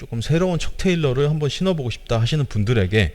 조금 새로운 척 테일러를 한번 신어보고 싶다 하시는 분들에게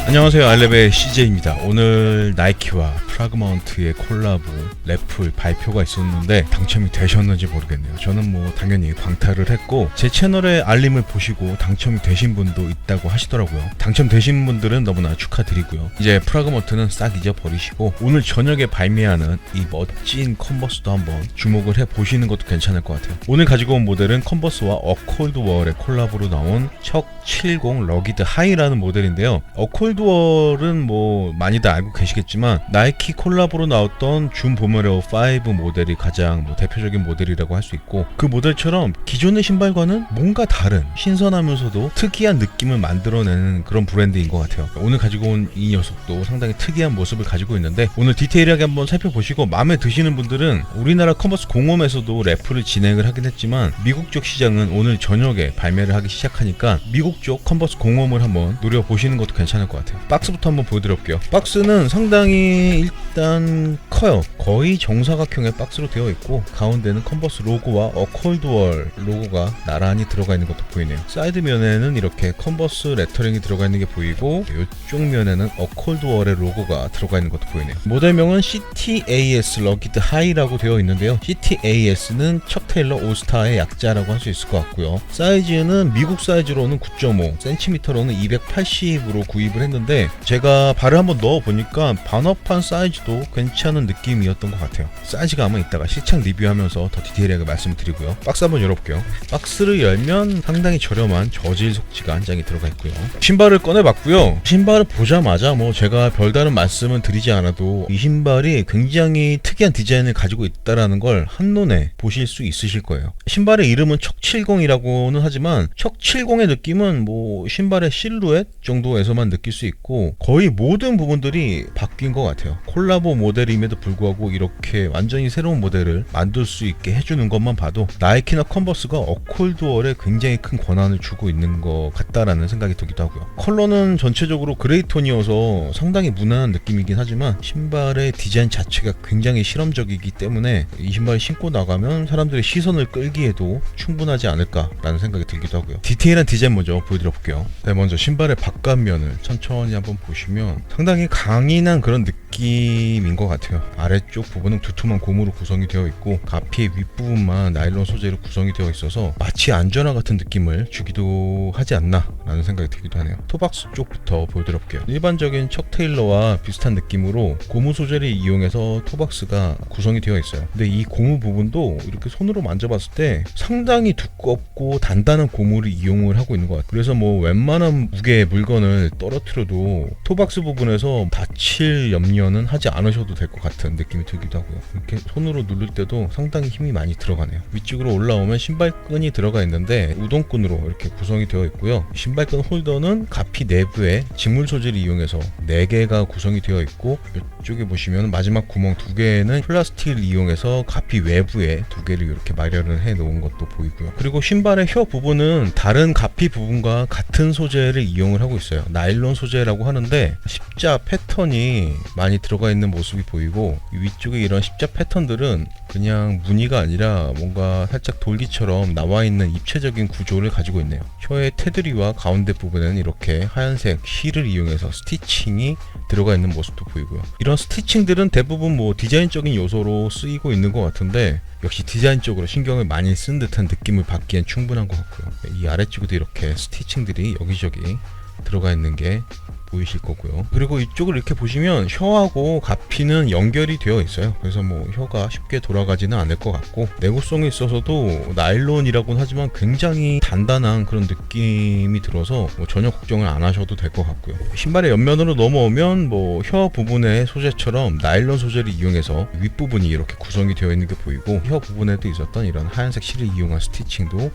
안녕하세요, 알렙의 CJ입니다. 오늘 나이키와 프라그마운트의 콜라보 래플 발표가 있었는데 당첨이 되셨는지 모르겠네요. 저는 뭐 당연히 광탈을 했고 제 채널의 알림을 보시고 당첨이 되신 분도 있다고 하시더라고요. 당첨되신 분들은 너무나 축하드리고요. 이제 프라그마운트는 싹 잊어버리시고 오늘 저녁에 발매하는 이 멋진 컨버스도 한번 주목을 해보시는 것도 괜찮을 것 같아요. 오늘 가지고 온 모델은 컨버스와 어콜드월의 콜라보로 나온 척 70 러기드 하이라는 모델인데요. 어콜드월은 뭐 많이들 알고 계시겠지만 나이키 콜라보로 나왔던 준 보메로 5 모델이 가장 대표적인 모델이라고 할 수 있고, 그 모델처럼 기존의 신발과는 뭔가 다른 신선하면서도 특이한 느낌을 만들어내는 그런 브랜드인 것 같아요. 오늘 가지고 온 이 녀석도 상당히 특이한 모습을 가지고 있는데 오늘 디테일하게 한번 살펴보시고 마음에 드시는 분들은 우리나라 컨버스 공홈에서도 래플을 진행을 하긴 했지만 미국 쪽 시장은 오늘 저녁에 발매를 하기 시작하니까 미국 쪽 컨버스 공홈을 한번 노려보시는 것도 괜찮을 것 같아요. 박스부터 한번 보여드릴게요. 박스는 상당히 일단 커요. 거의 정사각형의 박스로 되어 있고 가운데는 컨버스 로고와 어콜드월 로고가 나란히 들어가 있는 것도 보이네요. 사이드 면에는 이렇게 컨버스 레터링이 들어가 있는 게 보이고 이쪽 면에는 어콜드월의 로고가 들어가 있는 것도 보이네요. 모델명은 CTAS 러기드 하이라고 되어 있는데요. CTAS는 척 테일러 올스타의 약자라고 할 수 있을 것 같고요. 사이즈는 미국 사이즈로는 9.5, cm로는 280으로 구입을 했는데 제가 발을 한번 넣어보니까 반업한 사이즈도 괜찮은 느낌이었던 것 같아요. 사이즈가 아마 이따가 실착 리뷰하면서 더 디테일하게 말씀을 드리고요. 박스 한번 열어볼게요. 박스를 열면 상당히 저렴한 저질 속지가 한 장이 들어가 있고요. 신발을 꺼내봤고요. 신발을 보자마자 제가 별다른 말씀은 드리지 않아도 이 신발이 굉장히 특이한 디자인을 가지고 있다는 걸 한눈에 보실 수 있으실 거예요. 신발의 이름은 척 70이라고는 하지만 척 70의 느낌은 신발의 실루엣 정도에서만 느낄 수 있고 거의 모든 부분들이 바뀐 것 같아요. 콜라보 모델임에도 불구하고 이렇게 완전히 새로운 모델을 만들 수 있게 해주는 것만 봐도 나이키나 컨버스가 어콜드월에 굉장히 큰 권한을 주고 있는 것 같다라는 생각이 들기도 하고요. 컬러는 전체적으로 그레이톤이어서 상당히 무난한 느낌이긴 하지만 신발의 디자인 자체가 굉장히 실험적이기 때문에 이 신발을 신고 나가면 사람들의 시선을 끌기에도 충분하지 않을까라는 생각이 들기도 하고요. 디테일한 디자인 먼저 보여드려볼게요. 네, 먼저 신발의 바깥면을 천천히 한번 보시면 상당히 강인한 그런 느낌인 것 같아요. 아래쪽 부분은 두툼한 고무로 구성이 되어 있고 가피의 윗부분만 나일론 소재로 구성이 되어 있어서 마치 안전화 같은 느낌을 주기도 하지 않나 라는 생각이 들기도 하네요. 토박스 쪽부터 보여드릴게요. 일반적인 척 테일러와 비슷한 느낌으로 고무 소재를 이용해서 토박스가 구성이 되어 있어요. 근데 이 고무 부분도 이렇게 손으로 만져봤을 때 상당히 두껍고 단단한 고무를 이용을 하고 있는 것 같아요. 그래서 웬만한 무게의 물건을 떨어뜨려도 토박스 부분에서 다칠 염려는 하지 않으셔도 될 것 같은 느낌이 들기도 하고요. 이렇게 손으로 누를 때도 상당히 힘이 많이 들어가네요. 위쪽으로 올라오면 신발끈이 들어가 있는데 우동끈으로 이렇게 구성이 되어 있고요. 신발끈 홀더는 가피 내부에 직물 소재를 이용해서 4개가 구성이 되어 있고 이쪽에 보시면 마지막 구멍 2개는 플라스틱을 이용해서 가피 외부에 2개를 이렇게 마련을 해 놓은 것도 보이고요. 그리고 신발의 혀 부분은 다른 가피 부분과 같은 소재를 이용을 하고 있어요. 나일론 소재라고 하는데 십자 패턴이 많이 들어가 있는 모습이 보이고 위쪽에 이런 십자 패턴들은 그냥 무늬가 아니라 뭔가 살짝 돌기처럼 나와 있는 입체적인 구조를 가지고 있네요. 혀의 테두리와 가운데 부분에는 이렇게 하얀색 실을 이용해서 스티칭이 들어가 있는 모습도 보이고요. 이런 스티칭들은 대부분 디자인적인 요소로 쓰이고 있는 것 같은데 역시 디자인적으로 신경을 많이 쓴 듯한 느낌을 받기엔 충분한 것 같고요. 이 아래쪽에도 이렇게 스티칭들이 여기저기 들어가 있는 게 보이실 거고요. 그리고 이쪽을 이렇게 보시면 혀하고 가피는 연결이 되어 있어요. 그래서 혀가 쉽게 돌아가지는 않을 것 같고 내구성에 있어서도 나일론이라고는 하지만 굉장히 단단한 그런 느낌이 들어서 전혀 걱정을 안 하셔도 될 것 같고요. 신발의 옆면으로 넘어오면 혀 부분의 소재처럼 나일론 소재를 이용해서 윗부분이 이렇게 구성이 되어 있는 게 보이고 혀 부분에도 있었던 이런 하얀색 실을 이용한 스티칭도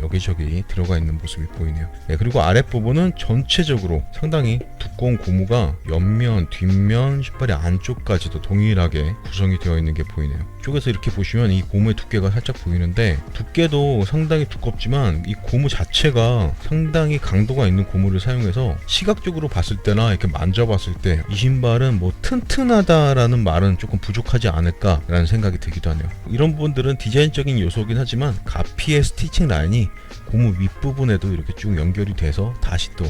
여기저기 들어가 있는 모습이 보이네요. 네, 그리고 아랫부분은 전체적으로 상당히 두꺼운 고무가 옆면, 뒷면, 신발의 안쪽까지도 동일하게 구성이 되어 있는 게 보이네요. 쪽에서 이렇게 보시면 이 고무의 두께가 살짝 보이는데, 두께도 상당히 두껍지만 이 고무 자체가 상당히 강도가 있는 고무를 사용해서 시각적으로 봤을 때나 이렇게 만져봤을 때 이 신발은 뭐 튼튼하다라는 말은 조금 부족하지 않을까라는 생각이 들기도 하네요. 이런 부분들은 디자인적인 요소긴 하지만 가피의 스티칭 라인이 고무 윗부분에도 이렇게 쭉 연결이 돼서 다시 또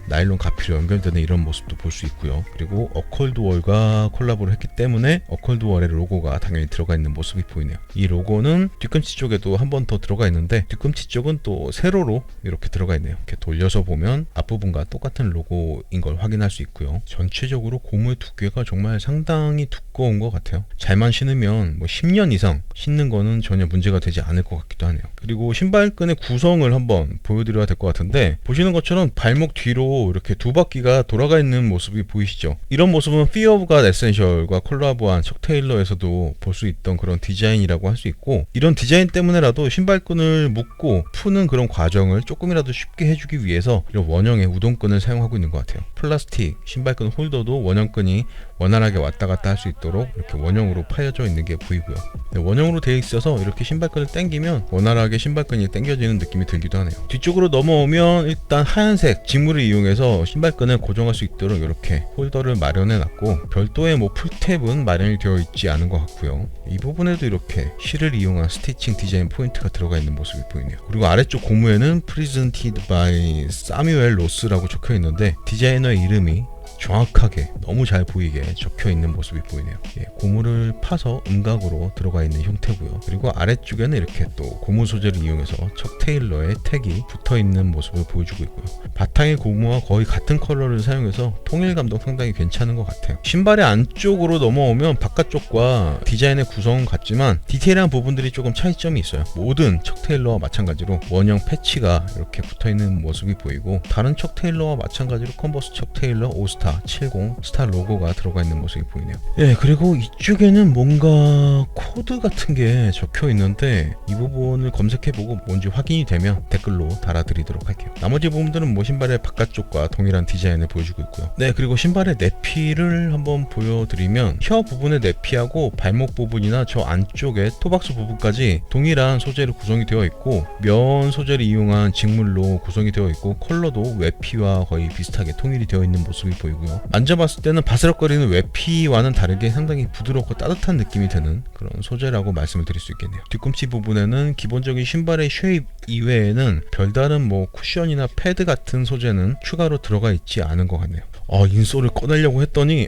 나일론 가피로 연결되는 이런 모습도 볼 수 있고요. 그리고 어컬드월과 콜라보를 했기 때문에 어컬드월의 로고가 당연히 들어가 있는 모습이 보이네요. 이 로고는 뒤꿈치 쪽에도 한 번 더 들어가 있는데, 뒤꿈치 쪽은 또 세로로 이렇게 들어가 있네요. 이렇게 돌려서 보면 앞부분과 똑같은 로고인 걸 확인할 수 있고요. 전체적으로 고무의 두께가 정말 상당히 두꺼운 것 같아요. 잘만 신으면 뭐 10년 이상 신는 거는 전혀 문제가 되지 않을 것 같기도 하네요. 그리고 신발끈의 구성을 한번 보여드려야 될 것 같은데, 보시는 것처럼 발목 뒤로 이렇게 두 바퀴가 돌아가 있는 모습이 보이시죠? 이런 모습은 Fear of God 에센셜과 콜라보한 척 테일러에서도 볼 수 있던 그런 디자인이라고 할 수 있고, 이런 디자인 때문에라도 신발끈을 묶고 푸는 그런 과정을 조금이라도 쉽게 해주기 위해서 이런 원형의 우동끈을 사용하고 있는 것 같아요. 플라스틱 신발끈 홀더도 원형끈이 원활하게 왔다 갔다 할 수 있도록 이렇게 원형으로 파여져 있는 게 보이고요. 네, 원형으로 되어 있어서 이렇게 신발끈을 당기면 원활하게 신발끈이 당겨지는 느낌이 들기도 하네요. 뒤쪽으로 넘어오면 일단 하얀색 직물을 이용해서 신발끈을 고정할 수 있도록 이렇게 홀더를 마련해 놨고, 별도의 뭐 풀탭은 마련이 되어 있지 않은 것 같고요. 이 부분에도 이렇게 실을 이용한 스티칭 디자인 포인트가 들어가 있는 모습이 보이네요. 그리고 아래쪽 고무에는 Presented by Samuel Ross라고 적혀 있는데, 디자이너의 이름이 정확하게 너무 잘 보이게 적혀 있는 모습이 보이네요. 예, 고무를 파서 음각으로 들어가 있는 형태고요. 그리고 아래쪽에는 이렇게 또 고무 소재를 이용해서 척 테일러의 택이 붙어 있는 모습을 보여주고 있고요. 바탕의 고무와 거의 같은 컬러를 사용해서 통일감도 상당히 괜찮은 것 같아요. 신발의 안쪽으로 넘어오면 바깥쪽과 디자인의 구성은 같지만 디테일한 부분들이 조금 차이점이 있어요. 모든 척 테일러와 마찬가지로 원형 패치가 이렇게 붙어 있는 모습이 보이고, 다른 척 테일러와 마찬가지로 컨버스 척 테일러 오스타 70 스타 로고가 들어가 있는 모습이 보이네요. 예, 그리고 이쪽에는 뭔가 코드 같은 게 적혀 있는데, 이 부분을 검색해보고 뭔지 확인이 되면 댓글로 달아드리도록 할게요. 나머지 부분들은 뭐 신발의 바깥쪽과 동일한 디자인을 보여주고 있고요. 네, 그리고 신발의 내피를 한번 보여드리면, 혀 부분의 내피하고 발목 부분이나 저 안쪽에 토박스 부분까지 동일한 소재로 구성이 되어 있고, 면 소재를 이용한 직물로 구성이 되어 있고, 컬러도 외피와 거의 비슷하게 통일이 되어 있는 모습이 보이고요. 만져봤을 때는 바스락거리는 외피와는 다르게 상당히 부드럽고 따뜻한 느낌이 드는 그런 소재라고 말씀을 드릴 수 있겠네요. 뒤꿈치 부분에는 기본적인 신발의 쉐입 이외에는 별다른 뭐 쿠션이나 패드 같은 소재는 추가로 들어가 있지 않은 것 같네요. 인솔을 꺼내려고 했더니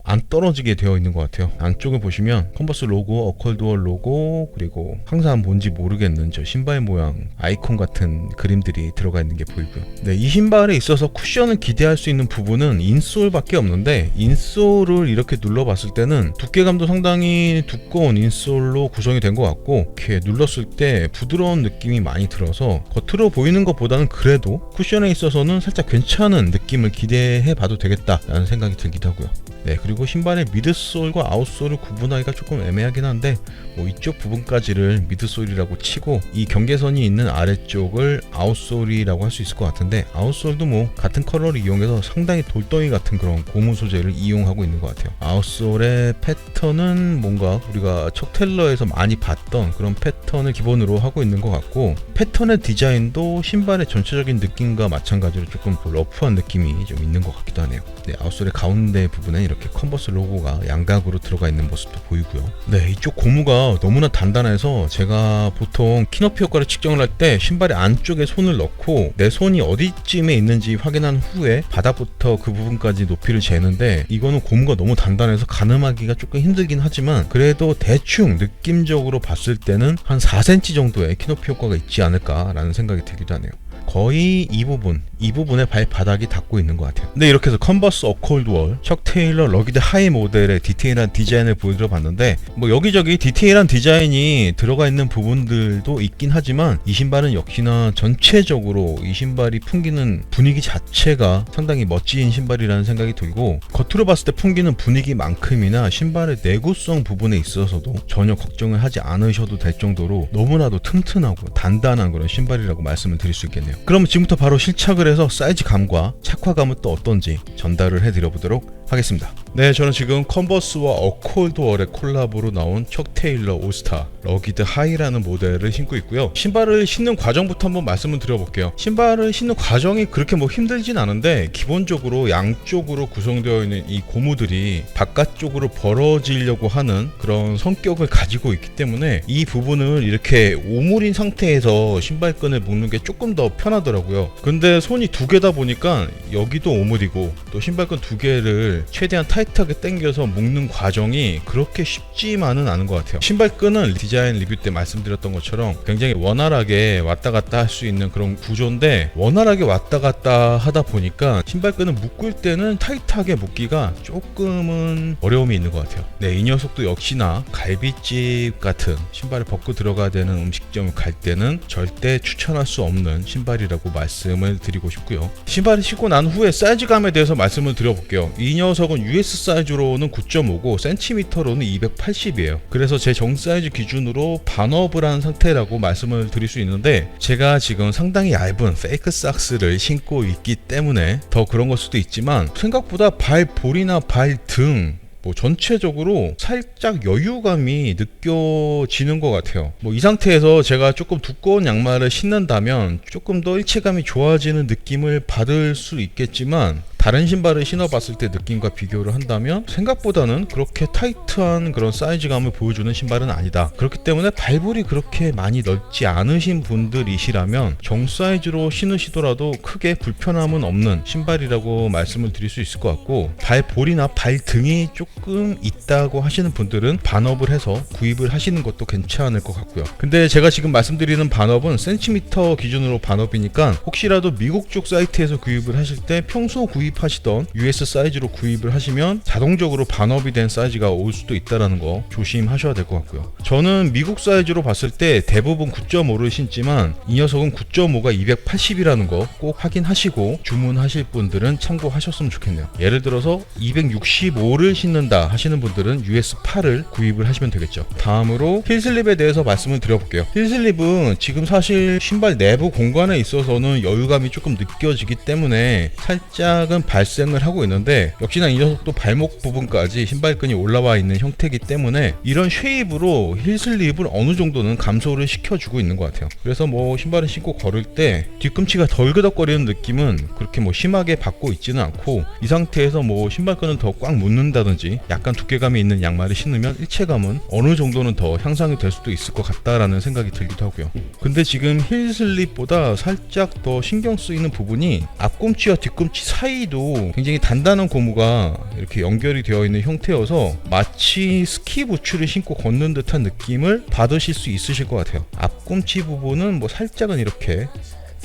안 떨어지게 되어 있는 것 같아요. 안쪽을 보시면 컨버스 로고, 어컬드월 로고, 그리고 항상 뭔지 모르겠는 저 신발 모양 아이콘 같은 그림들이 들어가 있는 게 보이고요. 네, 이 신발에 있어서 쿠션을 기대할 수 있는 부분은 인솔밖에 없는데, 인솔을 이렇게 눌러봤을 때는 두께감도 상당히 두꺼운 인솔로 구성이 된 것 같고, 이렇게 눌렀을 때 부드러운 느낌이 많이 들어서 겉으로 보이는 것보다는 그래도 쿠션에 있어서는 살짝 괜찮은 느낌을 기대해 봐도 되겠다라는 생각이 들기도 하고요. 네, 그리고 신발의 미드솔과 아웃솔을 구분하기가 조금 애매하긴 한데, 뭐 이쪽 부분까지를 미드솔이라고 치고 이 경계선이 있는 아래쪽을 아웃솔이라고 할 수 있을 것 같은데, 아웃솔도 뭐 같은 컬러를 이용해서 상당히 돌덩이 같은 그런 고무 소재를 이용하고 있는 것 같아요. 아웃솔의 패턴은 뭔가 우리가 척 테일러에서 많이 봤던 그런 패턴을 기본으로 하고 있는 것 같고, 패턴의 디자인도 신발의 전체적인 느낌과 마찬가지로 조금 러프한 느낌이 좀 있는 것 같기도 하네요. 네, 아웃솔의 가운데 부분에 이렇게 컨버스 로고가 양각으로 들어가 있는 모습도 보이고요. 네, 이쪽 고무가 너무나 단단해서 제가 보통 키높이 효과를 측정을 할 때 신발의 안쪽에 손을 넣고 내 손이 어디쯤에 있는지 확인한 후에 바닥부터 그 부분까지 높이를 재는데, 이거는 고무가 너무 단단해서 가늠하기가 조금 힘들긴 하지만 그래도 대충 느낌적으로 봤을 때는 한 4cm 정도의 키높이 효과가 있지 않을까라는 생각이 들기도 하네요. 거의 이 부분에 발바닥이 닿고 있는 것 같아요. 근데 이렇게 해서 컨버스 어콜드월 척 테일러 러기드 하이 모델의 디테일한 디자인을 보여드려 봤는데, 뭐 여기저기 디테일한 디자인이 들어가 있는 부분들도 있긴 하지만 이 신발은 역시나 전체적으로 이 신발이 풍기는 분위기 자체가 상당히 멋진 신발이라는 생각이 들고, 겉으로 봤을 때 풍기는 분위기만큼이나 신발의 내구성 부분에 있어서도 전혀 걱정을 하지 않으셔도 될 정도로 너무나도 튼튼하고 단단한 그런 신발이라고 말씀을 드릴 수 있겠네요. 그럼 지금부터 바로 실착을 해서 사이즈감과 착화감은 또 어떤지 전달을 해드려 보도록 하겠습니다. 네, 저는 지금 컨버스와 어콜드월의 콜라보로 나온 척 테일러 올스타 러기드 하이라는 모델을 신고 있고요. 신발을 신는 과정부터 한번 말씀을 드려볼게요. 신발을 신는 과정이 그렇게 뭐 힘들진 않은데, 기본적으로 양쪽으로 구성되어 있는 이 고무들이 바깥쪽으로 벌어지려고 하는 그런 성격을 가지고 있기 때문에 이 부분을 이렇게 오므린 상태에서 신발끈을 묶는 게 조금 더 편하더라고요. 근데 손이 두 개다 보니까 여기도 오므리고 또 신발끈 두 개를 최대한 타이트하게 당겨서 묶는 과정이 그렇게 쉽지만은 않은 것 같아요. 신발끈은 디자인 리뷰 때 말씀드렸던 것처럼 굉장히 원활하게 왔다 갔다 할 수 있는 그런 구조인데, 원활하게 왔다 갔다 하다 보니까 신발끈을 묶을 때는 타이트하게 묶기가 조금은 어려움이 있는 것 같아요. 네, 이 녀석도 역시나 갈비집 같은 신발을 벗고 들어가야 되는 음식점을 갈 때는 절대 추천할 수 없는 신발이라고 말씀을 드리고 싶고요. 신발을 신고 난 후에 사이즈감에 대해서 말씀을 드려볼게요. 이 녀석은 US 사이즈로는 9.5고 cm로는 280이에요. 그래서 제 정 사이즈 기준으로 반업을 한 상태라고 말씀을 드릴 수 있는데, 제가 지금 상당히 얇은 페이크 삭스를 신고 있기 때문에 더 그런 걸 수도 있지만, 생각보다 발볼이나 발등 뭐 전체적으로 살짝 여유감이 느껴지는 것 같아요. 뭐 이 상태에서 제가 조금 두꺼운 양말을 신는다면 조금 더 일체감이 좋아지는 느낌을 받을 수 있겠지만, 다른 신발을 신어봤을 때 느낌과 비교를 한다면 생각보다는 그렇게 타이트한 그런 사이즈감을 보여주는 신발은 아니다. 그렇기 때문에 발볼이 그렇게 많이 넓지 않으신 분들이시라면 정 사이즈로 신으시더라도 크게 불편함은 없는 신발이라고 말씀을 드릴 수 있을 것 같고, 발볼이나 발등이 조금 있다고 하시는 분들은 반업을 해서 구입을 하시는 것도 괜찮을 것 같고요. 근데 제가 지금 말씀드리는 반업은 센티미터 기준으로 반업이니까, 혹시라도 미국 쪽 사이트에서 구입을 하실 때 평소 구입하시던 US 사이즈로 구입을 하시면 자동적으로 반업이 된 사이즈가 올 수도 있다는 거 조심하셔야 될 것 같고요. 저는 미국 사이즈로 봤을 때 대부분 9.5를 신지만 이 녀석은 9.5가 280이라는 거 꼭 확인하시고 주문하실 분들은 참고하셨으면 좋겠네요. 예를 들어서 265를 신는다 하시는 분들은 US 8을 구입을 하시면 되겠죠. 다음으로 힐슬립에 대해서 말씀을 드려볼게요. 힐슬립은 지금 사실 신발 내부 공간에 있어서는 여유감이 조금 느껴지기 때문에 살짝은 발생을 하고 있는데, 역시나 이 녀석도 발목 부분까지 신발끈이 올라와 있는 형태이기 때문에 이런 쉐입으로 힐슬립을 어느 정도는 감소를 시켜주고 있는 것 같아요. 그래서 뭐 신발을 신고 걸을 때 뒤꿈치가 덜그덕거리는 느낌은 그렇게 뭐 심하게 받고 있지는 않고, 이 상태에서 뭐 신발끈을 더 꽉 묶는다든지 약간 두께감이 있는 양말을 신으면 일체감은 어느 정도는 더 향상이 될 수도 있을 것 같다라는 생각이 들기도 하고요. 근데 지금 힐슬립보다 살짝 더 신경 쓰이는 부분이 앞꿈치와 뒤꿈치 사이도 굉장히 단단한 고무가 이렇게 연결이 되어 있는 형태여서 마치 스키 부츠를 신고 걷는 듯한 느낌을 받으실 수 있으실 것 같아요. 앞꿈치 부분은 뭐 살짝은 이렇게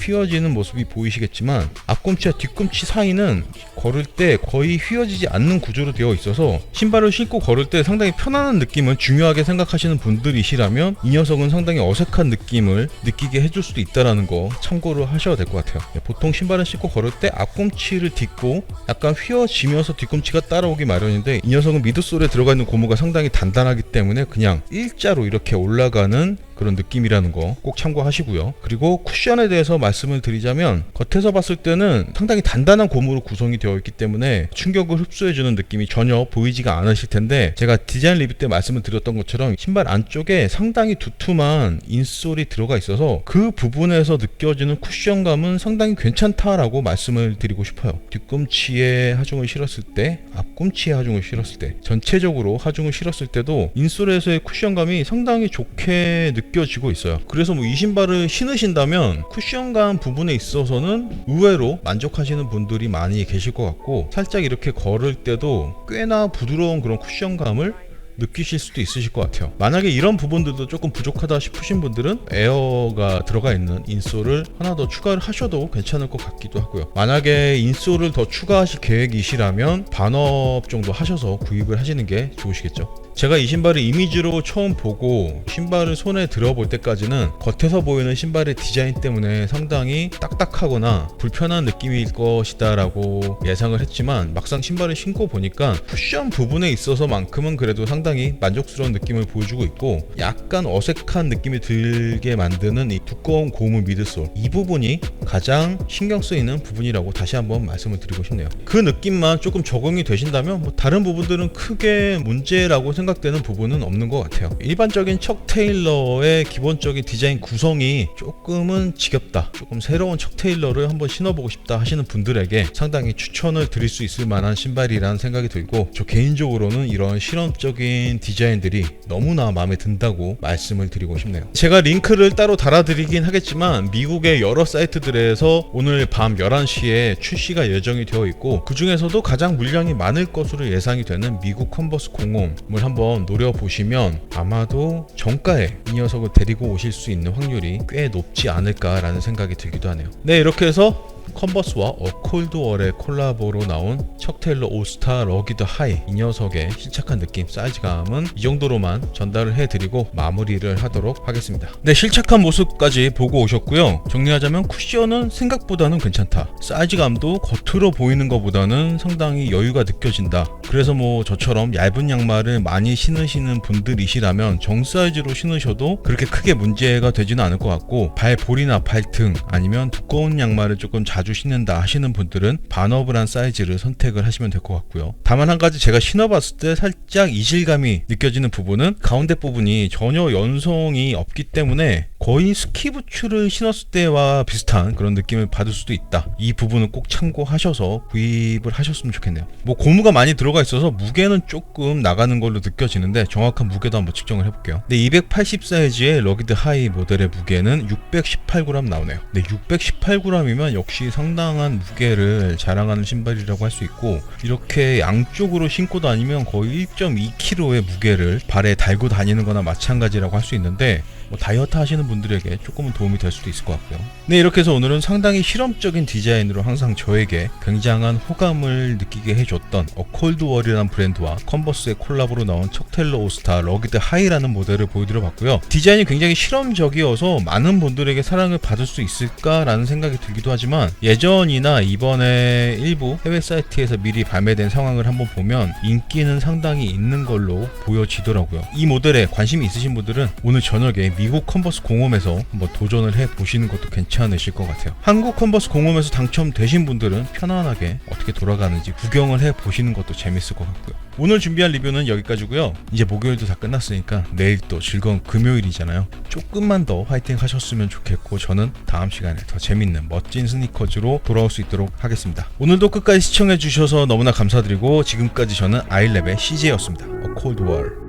휘어지는 모습이 보이시겠지만, 앞꿈치와 뒤꿈치 사이는 걸을 때 거의 휘어지지 않는 구조로 되어 있어서 신발을 신고 걸을 때 상당히 편안한 느낌을 중요하게 생각하시는 분들이시라면 이 녀석은 상당히 어색한 느낌을 느끼게 해줄 수도 있다는 거 참고를 하셔야 될 것 같아요. 보통 신발을 신고 걸을 때 앞꿈치를 딛고 약간 휘어지면서 뒤꿈치가 따라오기 마련인데, 이 녀석은 미드솔에 들어가 있는 고무가 상당히 단단하기 때문에 그냥 일자로 이렇게 올라가는 그런 느낌이라는 거 꼭 참고하시고요. 그리고 쿠션에 대해서 말씀을 드리자면, 겉에서 봤을 때는 상당히 단단한 고무로 구성이 되어 있기 때문에 충격을 흡수해주는 느낌이 전혀 보이지가 않으실 텐데, 제가 디자인 리뷰 때 말씀을 드렸던 것처럼 신발 안쪽에 상당히 두툼한 인솔이 들어가 있어서 그 부분에서 느껴지는 쿠션감은 상당히 괜찮다라고 말씀을 드리고 싶어요. 뒤꿈치에 하중을 실었을 때, 앞꿈치에 하중을 실었을 때, 전체적으로 하중을 실었을 때도 인솔에서의 쿠션감이 상당히 좋게 느껴지고 있어요. 그래서 뭐 이 신발을 신으신다면 쿠션감 부분에 있어서는 의외로 만족하시는 분들이 많이 계실 것 같고, 살짝 이렇게 걸을 때도 꽤나 부드러운 그런 쿠션감을 느끼실 수도 있으실 것 같아요. 만약에 이런 부분들도 조금 부족하다 싶으신 분들은 에어가 들어가 있는 인솔을 하나 더 추가를 하셔도 괜찮을 것 같기도 하고요. 만약에 인솔을 더 추가하실 계획이시라면 반업 정도 하셔서 구입을 하시는 게 좋으시겠죠. 제가 이 신발을 이미지로 처음 보고 신발을 손에 들어볼 때까지는 겉에서 보이는 신발의 디자인 때문에 상당히 딱딱하거나 불편한 느낌일 것이다 라고 예상을 했지만 막상 신발을 신고 보니까 쿠션 부분에 있어서만큼은 그래도 상당히 만족스러운 느낌을 보여주고 있고, 약간 어색한 느낌이 들게 만드는 이 두꺼운 고무 미드솔, 이 부분이 가장 신경 쓰이는 부분이라고 다시 한번 말씀을 드리고 싶네요. 그 느낌만 조금 적응이 되신다면 뭐 다른 부분들은 크게 문제라고 생각되는 부분은 없는 것 같아요. 일반적인 척 테일러의 기본적인 디자인 구성이 조금은 지겹다, 조금 새로운 척 테일러를 한번 신어보고 싶다 하시는 분들에게 상당히 추천을 드릴 수 있을 만한 신발이라는 생각이 들고, 저 개인적으로는 이런 실험적인 디자인들이 너무나 마음에 든다고 말씀을 드리고 싶네요. 제가 링크를 따로 달아드리긴 하겠지만 미국의 여러 사이트들에서 오늘 밤 11시에 출시가 예정이 되어 있고, 그 중에서도 가장 물량이 많을 것으로 예상이 되는 미국 컨버스 공홈을 한번 노려보시면 아마도 정가에 이 녀석을 데리고 오실 수 있는 확률이 꽤 높지 않을까라는 생각이 들기도 하네요. 네, 이렇게 해서 컨버스와 콜드월의 콜라보로 나온 척 테일러 올스타 러기드 하이, 이 녀석의 실착한 느낌, 사이즈감은 이 정도로만 전달을 해드리고 마무리를 하도록 하겠습니다. 네, 실착한 모습까지 보고 오셨고요. 정리하자면 쿠션은 생각보다는 괜찮다, 사이즈감도 겉으로 보이는 것보다는 상당히 여유가 느껴진다. 그래서 뭐 저처럼 얇은 양말을 많이 신으시는 분들이시라면 정 사이즈로 신으셔도 그렇게 크게 문제가 되지는 않을 것 같고, 발볼이나 발등 아니면 두꺼운 양말을 조금 자주 신는다 하시는 분들은 반업을 한 사이즈를 선택을 하시면 될 것 같고요. 다만 한 가지 제가 신어봤을 때 살짝 이질감이 느껴지는 부분은 가운데 부분이 전혀 연성이 없기 때문에 거의 스키부츠를 신었을 때와 비슷한 그런 느낌을 받을 수도 있다. 이 부분은 꼭 참고하셔서 구입을 하셨으면 좋겠네요. 뭐 고무가 많이 들어가 있어서 무게는 조금 나가는 걸로 느껴지는데 정확한 무게도 한번 측정을 해볼게요. 네, 280 사이즈의 러기드 하이 모델의 무게는 618g 나오네요. 네, 618g이면 역시 상당한 무게를 자랑하는 신발이라고 할 수 있고, 이렇게 양쪽으로 신고 다니면 거의 1.2kg의 무게를 발에 달고 다니는 거나 마찬가지라고 할 수 있는데, 뭐 다이어트 하시는 분들에게 조금은 도움이 될 수도 있을 것 같고요. 네, 이렇게 해서 오늘은 상당히 실험적인 디자인으로 항상 저에게 굉장한 호감을 느끼게 해줬던 콜드월이라는 브랜드와 컨버스의 콜라보로 나온 척 테일러 올스타 러기드 하이라는 모델을 보여드려 봤고요. 디자인이 굉장히 실험적이어서 많은 분들에게 사랑을 받을 수 있을까라는 생각이 들기도 하지만, 예전이나 이번에 일부 해외 사이트에서 미리 발매된 상황을 한번 보면 인기는 상당히 있는 걸로 보여지더라고요. 이 모델에 관심이 있으신 분들은 오늘 저녁에 미국 컨버스 공홈에서 한번 도전을 해보시는 것도 괜찮으실 것 같아요. 한국 컨버스 공홈에서 당첨되신 분들은 편안하게 어떻게 돌아가는지 구경을 해보시는 것도 재밌을 것 같고요. 오늘 준비한 리뷰는 여기까지고요. 이제 목요일도 다 끝났으니까 내일 또 즐거운 금요일이잖아요. 조금만 더 화이팅 하셨으면 좋겠고, 저는 다음 시간에 더 재밌는 멋진 스니커즈로 돌아올 수 있도록 하겠습니다. 오늘도 끝까지 시청해주셔서 너무나 감사드리고, 지금까지 저는 아일랩의 CJ였습니다. A Cold War.